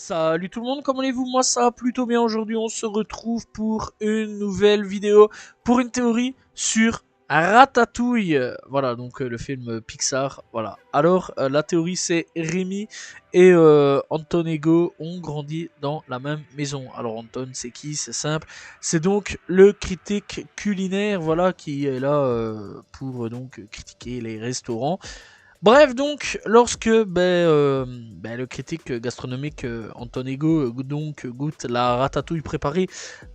Salut tout le monde, comment allez-vous? Moi ça va plutôt bien. Aujourd'hui on se retrouve pour une nouvelle vidéo, pour une théorie sur Ratatouille. Voilà, donc le film Pixar. Voilà. Alors la théorie c'est Rémi et Anton Ego ont grandi dans la même maison. Alors Anton c'est qui? C'est simple. C'est donc le critique culinaire, voilà, qui est là pour donc critiquer les restaurants. Bref, donc, lorsque le critique gastronomique Anton Ego donc goûte la ratatouille préparée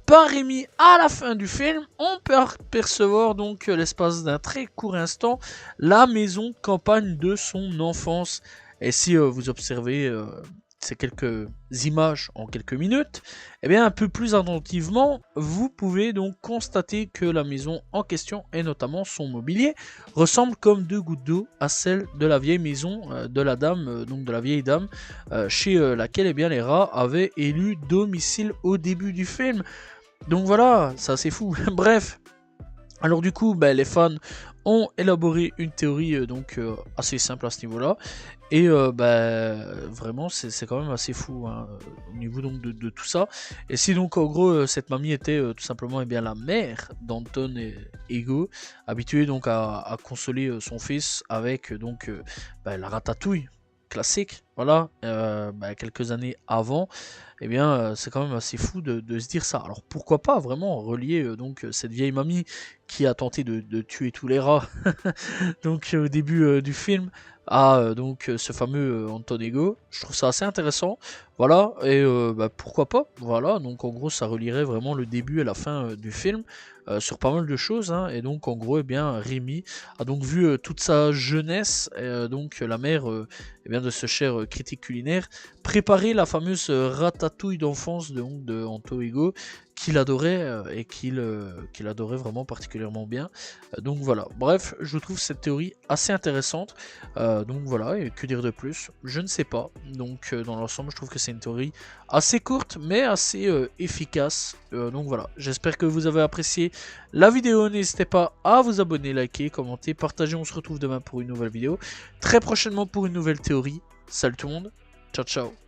par Rémi à la fin du film, on peut percevoir donc l'espace d'un très court instant la maison campagne de son enfance. Et si vous observez ces quelques images en quelques minutes, eh bien un peu plus attentivement, vous pouvez donc constater que la maison en question, et notamment son mobilier, ressemble comme deux gouttes d'eau à celle de la vieille maison de la dame, donc de la vieille dame, chez laquelle eh bien, les rats avaient élu domicile au début du film. Donc voilà, ça c'est fou. Bref, alors du coup, les fans ont élaboré une théorie assez simple à ce niveau-là. Et vraiment, c'est quand même assez fou hein, au niveau donc de tout ça. Et si donc en gros cette mamie était tout simplement bien la mère d'Anton et Ego, habituée donc à consoler son fils avec la ratatouille classique, voilà, quelques années avant, eh bien c'est quand même assez fou de se dire ça. Alors pourquoi pas vraiment relier cette vieille mamie qui a tenté de tuer tous les rats donc au début du film à ce fameux Anton Ego. Je trouve ça assez intéressant, voilà, et pourquoi pas, voilà, donc en gros ça relierait vraiment le début et la fin du film sur pas mal de choses, hein, et donc en gros, eh bien, Rémi a donc vu toute sa jeunesse, donc la mère eh bien, de ce cher critique culinaire, préparer la fameuse ratatouille d'enfance de Anton Ego, qu'il adorait et qu'il adorait vraiment particulièrement bien. Donc voilà, bref, je trouve cette théorie assez intéressante. Donc voilà, et que dire de plus? Je ne sais pas. Donc dans l'ensemble, je trouve que c'est une théorie assez courte, mais assez efficace. Donc voilà, j'espère que vous avez apprécié la vidéo. N'hésitez pas à vous abonner, liker, commenter, partager. On se retrouve demain pour une nouvelle vidéo. Très prochainement pour une nouvelle théorie. Salut tout le monde, ciao ciao.